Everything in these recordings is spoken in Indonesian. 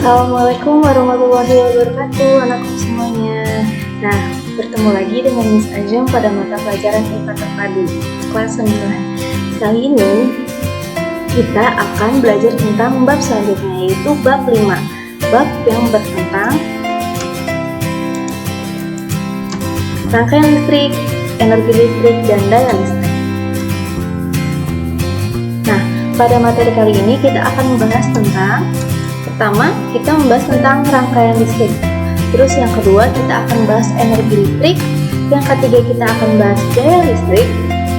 Assalamualaikum warahmatullahi wabarakatuh, anakku semuanya. Nah, bertemu lagi dengan Miss Ajeng pada mata pelajaran IPA terpadu kelas 9. Kali ini kita akan belajar tentang bab selanjutnya, yaitu bab 5, bab yang bertentang rangkaian listrik, energi listrik, dan daya listrik. Nah, pada materi kali ini kita akan membahas tentang, pertama, kita membahas tentang rangkaian listrik. Terus yang kedua, kita akan bahas energi listrik. Yang ketiga, kita akan bahas daya listrik.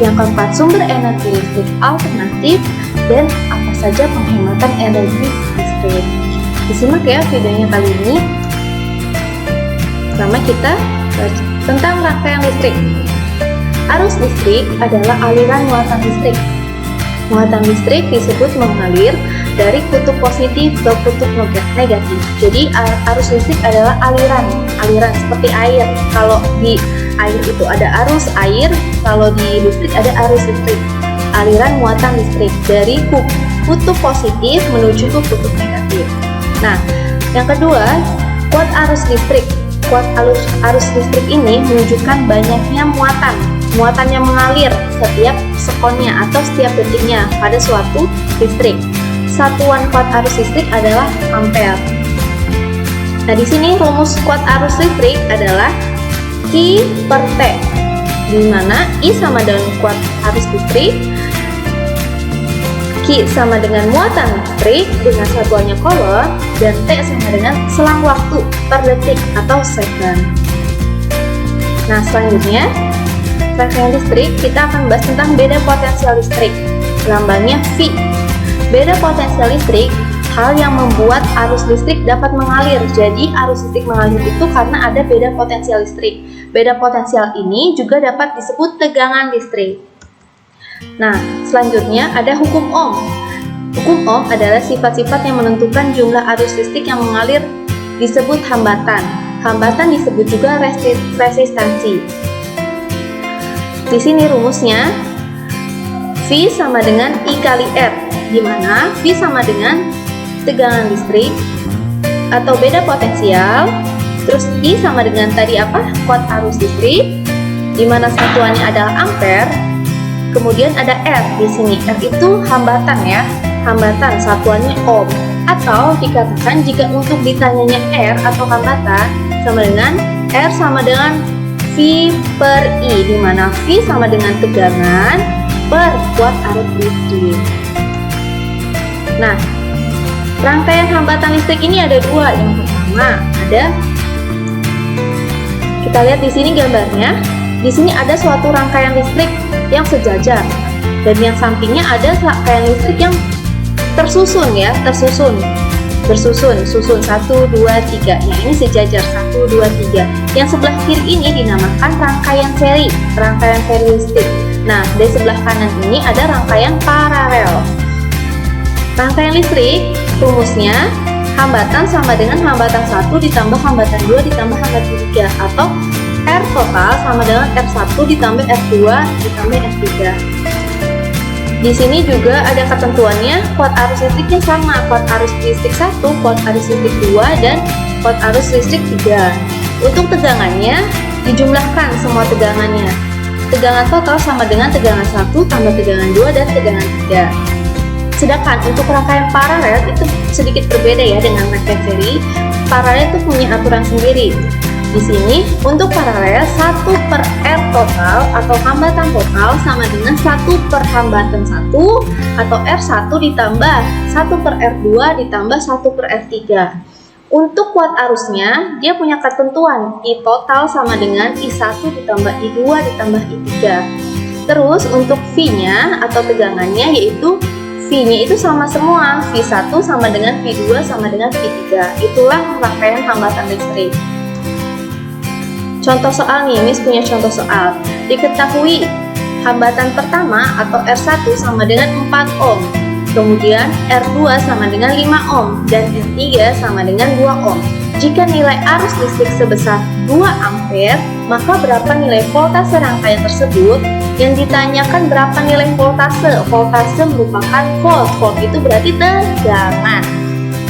Yang keempat, sumber energi listrik alternatif. Dan apa saja penghematan energi listrik. Disimak ya videonya kali ini. Pertama, kita bahas tentang rangkaian listrik. Arus listrik adalah aliran muatan listrik. Muatan listrik disebut mengalir dari kutub positif ke kutub negatif. Jadi arus listrik adalah aliran seperti air. Kalau di air itu ada arus air, kalau di listrik ada arus listrik. Aliran muatan listrik dari kutub positif menuju ke kutub negatif. Nah, yang kedua, kuat arus listrik. Kuat arus listrik ini menunjukkan banyaknya muatan yang mengalir setiap sekonnya atau setiap detiknya pada suatu listrik. Satuan kuat arus listrik adalah ampere. Nah, di sini rumus kuat arus listrik adalah Q per T, di mana I sama dengan kuat arus listrik, Q sama dengan muatan listrik dengan satuannya coulomb, dan T sama dengan selang waktu per detik atau second. Nah, selanjutnya rangkaian listrik, kita akan bahas tentang beda potensial listrik. Lambangnya V. Beda potensial listrik, hal yang membuat arus listrik dapat mengalir. Jadi arus listrik mengalir itu karena ada beda potensial listrik. Beda potensial ini juga dapat disebut tegangan listrik. Nah, selanjutnya ada hukum Ohm. Hukum Ohm adalah sifat-sifat yang menentukan jumlah arus listrik yang mengalir, disebut hambatan. Hambatan disebut juga resistansi. Di sini rumusnya V sama dengan I kali R, di mana V sama dengan tegangan listrik atau beda potensial, terus I sama dengan tadi apa? Kuat arus listrik, di mana satuannya adalah ampere, kemudian ada R di sini. R itu hambatan ya, hambatan, satuannya ohm. Atau dikatakan jika untuk ditanyanya R atau hambatan sama dengan R sama dengan V per I, di mana V sama dengan tegangan per kuat arus listrik. Nah, rangkaian hambatan listrik ini ada dua. Yang pertama ada, kita lihat di sini gambarnya. Di sini ada suatu rangkaian listrik yang sejajar, dan yang sampingnya ada rangkaian listrik yang tersusun ya, susun 1, 2, 3. Yang ini sejajar 1, 2, 3. Yang sebelah kiri ini dinamakan rangkaian seri listrik. Nah, di sebelah kanan ini ada rangkaian paralel. Rangkaian listrik rumusnya hambatan sama dengan hambatan 1 ditambah hambatan 2 ditambah hambatan 3, atau R total sama dengan R1 ditambah R2 ditambah R3. Di sini juga ada ketentuannya, kuat arus listriknya sama, kuat arus listrik 1, kuat arus listrik 2, dan kuat arus listrik 3. Untuk tegangannya dijumlahkan semua tegangannya. Tegangan total sama dengan tegangan 1 tambah tegangan 2 dan tegangan 3. Sedangkan untuk rangkaian paralel itu sedikit berbeda ya dengan rangkaian seri. Paralel itu punya aturan sendiri. Di sini untuk paralel 1 per R total atau hambatan total sama dengan 1 per hambatan 1 atau R1 ditambah 1 per R2 ditambah 1 per R3. Untuk kuat arusnya dia punya ketentuan I total sama dengan I1 ditambah I2 ditambah I3. Terus untuk V-nya atau tegangannya yaitu V-nya itu sama semua, V1 sama dengan V2 sama dengan V3. Itulah rangkaian hambatan listrik. Contoh soal nih, Miss punya contoh soal. Diketahui hambatan pertama atau R1 sama dengan 4 ohm, kemudian R2 sama dengan 5 ohm, dan R3 sama dengan 2 ohm. Jika nilai arus listrik sebesar 2 ampere, maka berapa nilai voltase rangkaian tersebut? Yang ditanyakan berapa nilai voltase? Voltase merupakan volt. Volt itu berarti tegangan.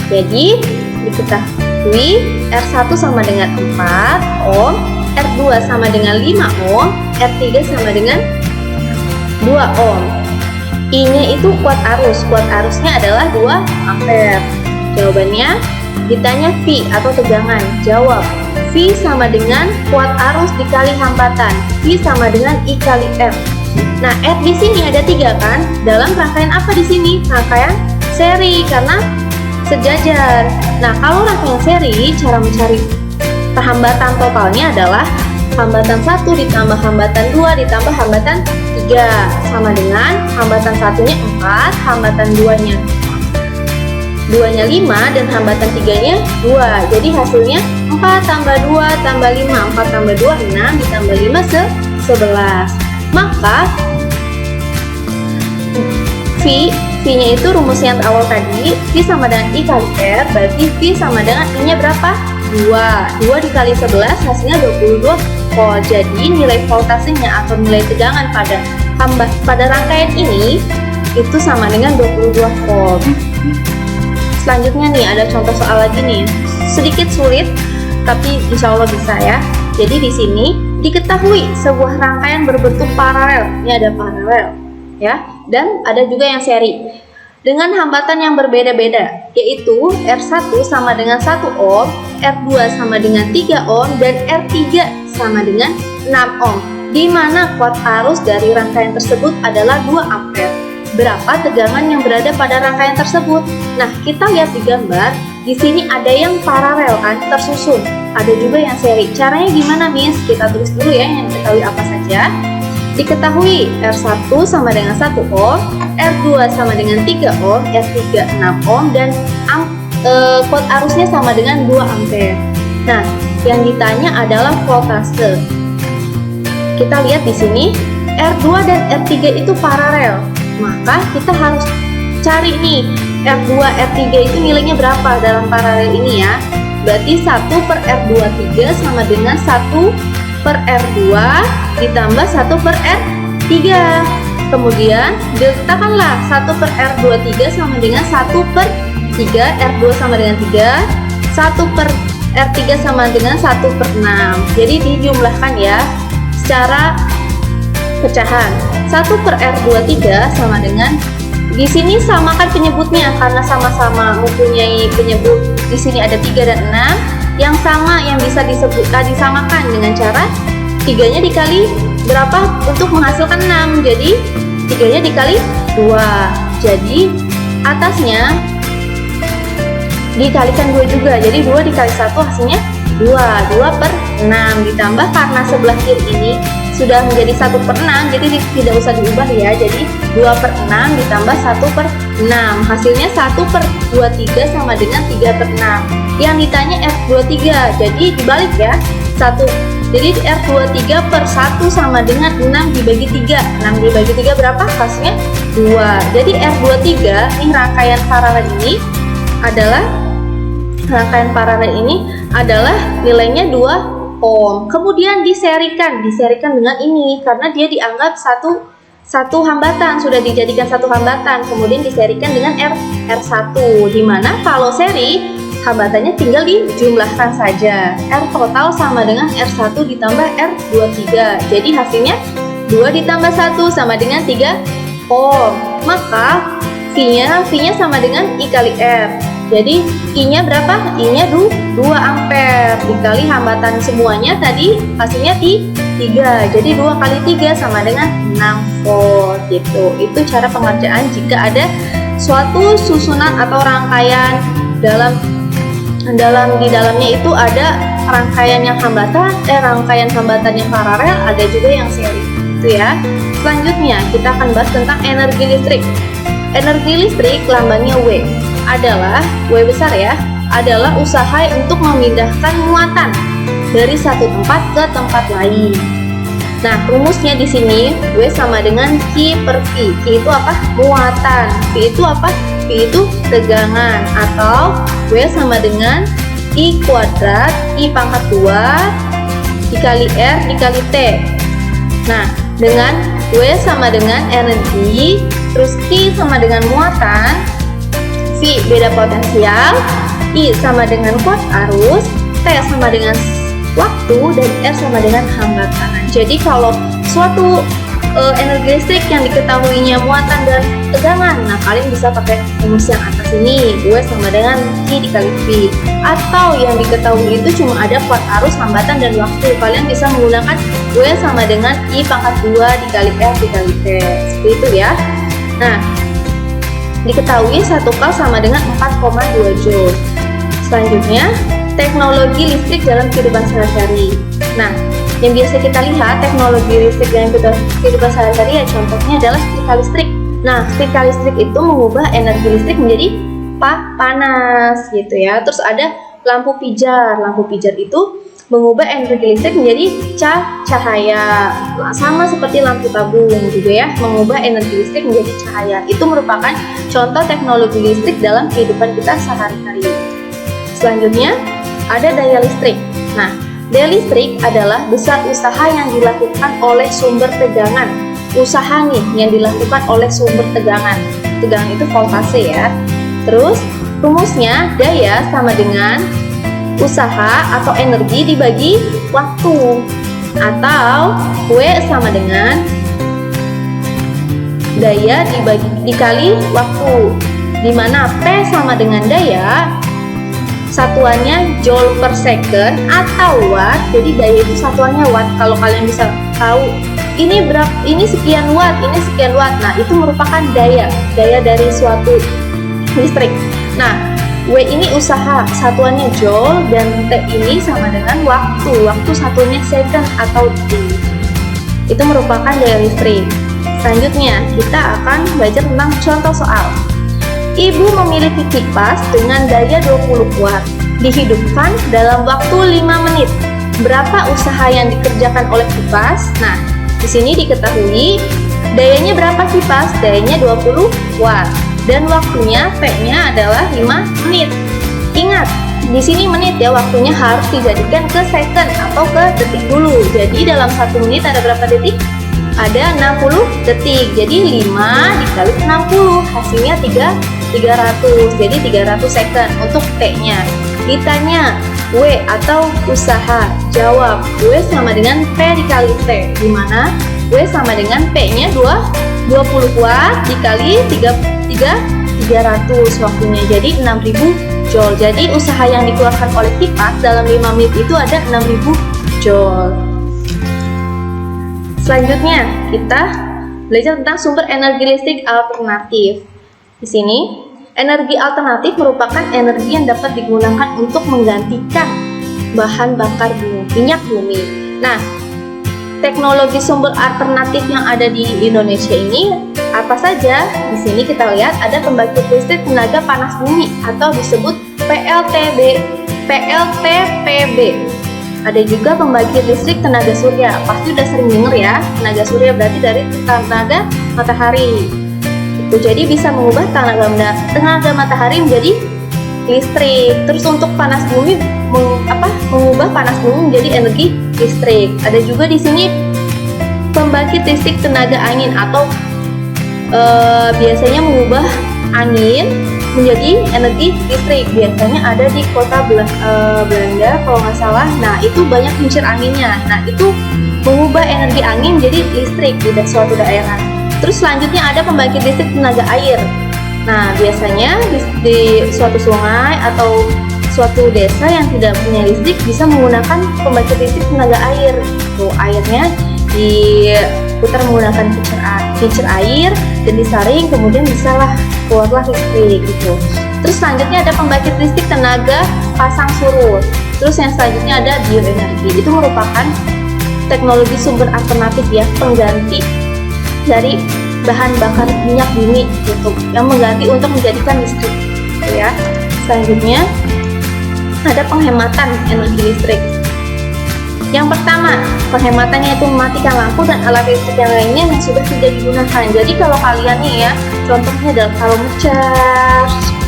Jadi diketahui R1 sama dengan 4 ohm, R2 sama dengan 5 ohm, R3 sama dengan 2 ohm. I-nya itu kuat arusnya adalah 2 ampere. Jawabannya ditanya V atau tegangan, jawab V sama dengan kuat arus dikali hambatan, V sama dengan I kali R. Nah, R di sini ada 3 kan? Dalam rangkaian apa di sini? Rangkaian seri karena sejajar. Nah, kalau rangkaian seri, cara mencari hambatan totalnya adalah hambatan 1 ditambah hambatan 2 ditambah hambatan 3 sama dengan hambatan 1-nya 4, hambatan 2-nya 5 dan hambatan 3-nya 2. Jadi hasilnya 4 tambah 2 tambah 5, 4 tambah 2 6 ditambah 5 11. Maka V-nya itu rumus yang awal tadi, V sama dengan I kali R, berarti V sama dengan I-nya berapa? 2 dikali 11 hasilnya 22 volt. Jadi nilai voltasenya atau nilai tegangan pada rangkaian ini itu sama dengan 22 volt. Selanjutnya nih ada contoh soal lagi nih, sedikit sulit tapi insya Allah bisa ya. Jadi di sini diketahui sebuah rangkaian berbentuk paralel, ini ada paralel ya, dan ada juga yang seri dengan hambatan yang berbeda-beda, yaitu R1 sama dengan 1 ohm, R2 sama dengan 3 ohm, dan R3 sama dengan 6 ohm, di mana kuat arus dari rangkaian tersebut adalah 2 ampere. Berapa tegangan yang berada pada rangkaian tersebut? Nah, kita lihat di gambar, di sini ada yang paralel kan, tersusun. Ada juga yang seri. Caranya gimana, Miss? Kita tulis dulu ya yang diketahui apa saja. Diketahui R1 sama dengan 1 ohm, R2 sama dengan 3 ohm, R3 6 ohm, dan kuat arusnya sama dengan 2 ampere. Nah, yang ditanya adalah voltase. Kita lihat di sini R2 dan R3 itu paralel. Maka kita harus cari nih R2, R3 itu nilainya berapa dalam paralel ini ya. Berarti 1 per R23 sama dengan 1 per R2 ditambah 1 per R3. Kemudian letakkanlah 1 per R23 sama dengan 1 per 3, R2 sama dengan 3, 1 per R3 sama dengan 1 per 6. Jadi dijumlahkan ya secara pecahan. 1 per R23 sama dengan, di sini samakan penyebutnya karena sama-sama mempunyai penyebut. Di sini ada 3 dan 6. Yang sama yang bisa disamakan dengan cara 3-nya dikali berapa untuk menghasilkan 6. Jadi 3-nya dikali 2. Jadi atasnya dikalikan 2 juga. Jadi 2 dikali 1 hasilnya 2 per 6 ditambah karena sebelah kiri ini sudah menjadi 1 per 6, jadi tidak usah diubah ya. Jadi 2 per 6 ditambah 1 per 6 hasilnya 1 per 23 sama dengan 3 per 6. Yang ditanya R23, jadi dibalik ya, 1. Jadi R23 per 1 sama dengan 6 dibagi 3. 6 dibagi 3 berapa? Hasilnya 2. Jadi R23 ini rangkaian paralel ini adalah nilainya 2 ohm. Kemudian diserikan dengan ini karena dia dianggap satu hambatan, sudah dijadikan satu hambatan. Kemudian diserikan dengan R1, dimana kalau seri hambatannya tinggal dijumlahkan saja. R total sama dengan R1 ditambah R23. Jadi hasilnya 2 ditambah 1 sama dengan 3 ohm. Maka V-nya sama dengan I kali R. Jadi I-nya berapa? I-nya 2 ampere dikali hambatan semuanya tadi hasilnya 3. Jadi 2 kali 3 sama dengan 6 volt gitu. Itu cara pengerjaan jika ada suatu susunan atau rangkaian di dalamnya itu ada rangkaian hambatan yang paralel, ada juga yang seri gitu ya. Selanjutnya kita akan bahas tentang energi listrik. Energi listrik lambangnya W besar ya, adalah usaha untuk memindahkan muatan dari satu tempat ke tempat lain. Nah, rumusnya di sini W sama dengan Q per V. Q itu apa? Muatan. V itu apa? V itu tegangan, atau W sama dengan I kuadrat I pangkat 2 dikali R dikali T. Nah, dengan W sama dengan energi, terus Q sama dengan muatan, V beda potensial, I sama dengan kuat arus, T sama dengan waktu, dan R sama dengan hambatan. Jadi kalau suatu energi listrik yang diketahuinya muatan dan tegangan, nah kalian bisa pakai rumus yang atas ini, W sama dengan Q dikali V. Atau yang diketahui itu cuma ada kuat arus, hambatan, dan waktu, kalian bisa menggunakan W sama dengan I pangkat 2 dikali R dikali T, seperti itu ya. Nah, diketahui 1 kal sama dengan 4,2 Joule. Selanjutnya, teknologi listrik dalam kehidupan sehari-hari. Nah, yang biasa kita lihat teknologi listrik dalam kehidupan sehari-hari ya contohnya adalah setrika listrik. Nah, setrika listrik itu mengubah energi listrik menjadi panas gitu ya. Terus ada lampu pijar. Lampu pijar itu mengubah energi listrik menjadi cahaya. Nah, sama seperti lampu tabung juga ya, mengubah energi listrik menjadi cahaya. Itu merupakan contoh teknologi listrik dalam kehidupan kita sehari-hari. Selanjutnya ada daya listrik. Nah, daya listrik adalah besar usaha yang dilakukan oleh sumber tegangan. Usaha nih yang dilakukan oleh sumber tegangan. Tegangan itu voltase ya. Terus rumusnya daya sama dengan usaha atau energi dibagi waktu. Atau W sama dengan daya dikali waktu. Dimana P sama dengan daya, satuannya joule per second atau watt. Jadi daya itu satuannya watt. Kalau kalian bisa tahu ini sekian watt, ini sekian watt. Nah, itu merupakan daya dari suatu listrik. Nah, W ini usaha, satuannya joule, dan T ini sama dengan waktu. Waktu satunya second atau detik. Itu merupakan daya listrik. Selanjutnya, kita akan belajar tentang contoh soal. Ibu memiliki kipas dengan daya 20 watt, dihidupkan dalam waktu 5 menit. Berapa usaha yang dikerjakan oleh kipas? Nah, di sini diketahui dayanya berapa kipas? Dayanya 20 watt dan waktunya P-nya adalah 5 menit. Ingat, di sini menit ya, waktunya harus dijadikan ke second atau ke detik dulu. Jadi dalam 1 menit ada berapa detik? Ada 60 detik. Jadi 5 dikali 60 hasilnya 300. Jadi 300 second untuk T-nya. Ditanya W atau usaha, jawab W sama dengan P dikali T, di mana W sama dengan P-nya 20 watt dikali 300 waktunya, jadi 6000 joule. Jadi usaha yang dikeluarkan oleh kipas dalam 5 menit itu ada 6000 joule. Selanjutnya kita belajar tentang sumber energi listrik alternatif. Di sini energi alternatif merupakan energi yang dapat digunakan untuk menggantikan bahan bakar minyak bumi. Nah, teknologi sumber alternatif yang ada di Indonesia ini apa saja? Di sini kita lihat ada pembangkit listrik tenaga panas bumi atau disebut PLTPB. Ada juga pembangkit listrik tenaga surya. Pasti udah sering denger ya, tenaga surya berarti dari tenaga matahari. Jadi bisa mengubah tenaga matahari menjadi listrik. Terus untuk panas bumi mengubah panas bumi menjadi energi listrik. Ada juga di sini pembangkit listrik tenaga angin atau biasanya mengubah angin menjadi energi listrik. Biasanya ada di kota Belanda kalau nggak salah. Nah, itu banyak kincir anginnya. Nah, itu mengubah energi angin menjadi listrik di suatu daerah. Terus selanjutnya ada pembangkit listrik tenaga air. Nah, biasanya di suatu sungai atau suatu desa yang tidak punya listrik bisa menggunakan pembangkit listrik tenaga air. Tuh, airnya diputar menggunakan kincir air dan disaring, kemudian bisalah keluarlah listrik gitu. Terus selanjutnya ada pembangkit listrik tenaga pasang surut. Terus yang selanjutnya ada bioenergi. Itu merupakan teknologi sumber alternatif ya, pengganti dari bahan bakar minyak bumi gitu, yang mengganti untuk menjadikan listrik gitu ya. Selanjutnya ada penghematan energi listrik. Yang pertama, penghematannya itu mematikan lampu dan alat listrik yang lainnya yang sudah tidak digunakan. Jadi kalau kalian nih ya, contohnya adalah kalau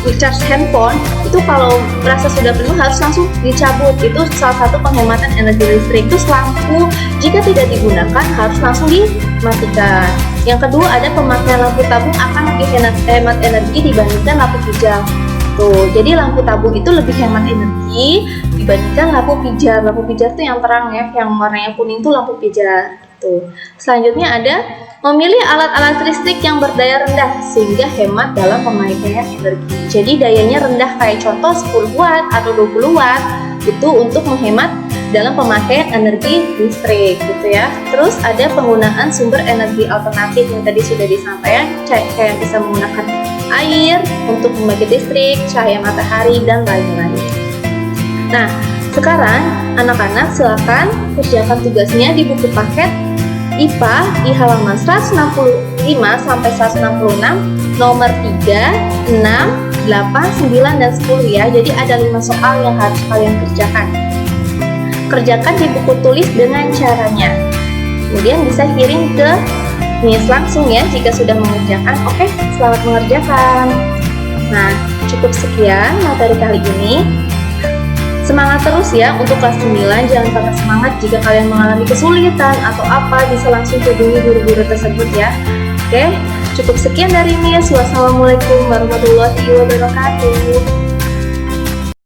ngecharge handphone, itu kalau merasa sudah penuh harus langsung dicabut. Itu salah satu penghematan energi listrik. Terus lampu jika tidak digunakan harus langsung dimatikan. Yang kedua ada pemakaian lampu tabung akan lebih hemat energi dibandingkan lampu hijau. Tuh, jadi lampu tabung itu lebih hemat energi dibandingkan lampu pijar. Lampu pijar tuh yang terang ya, yang warnanya kuning tuh lampu pijar. Tuh. Selanjutnya ada memilih alat-alat listrik yang berdaya rendah sehingga hemat dalam pemakaian energi. Jadi dayanya rendah, kayak contoh 10 watt atau 20 watt itu untuk menghemat dalam pemakaian energi listrik gitu ya. Terus ada penggunaan sumber energi alternatif yang tadi sudah disampaikan, kayak bisa menggunakan air untuk membagi listrik, cahaya matahari, dan lain-lain. Nah, sekarang anak-anak silakan kerjakan tugasnya di buku paket IPA di halaman 165 sampai 166 nomor 3, 6, 8, 9, dan 10 ya. Jadi ada 5 soal yang harus kalian kerjakan. Kerjakan di buku tulis dengan caranya. Kemudian bisa kirim ke Miss langsung ya jika sudah mengerjakan. Oke, selamat mengerjakan. Nah, cukup sekian materi kali ini. Semangat terus ya untuk kelas 9, jangan patah semangat jika kalian mengalami kesulitan atau apa, bisa langsung hubungi guru-guru tersebut ya. Oke, cukup sekian dari Miss. Wassalamualaikum warahmatullahi wabarakatuh.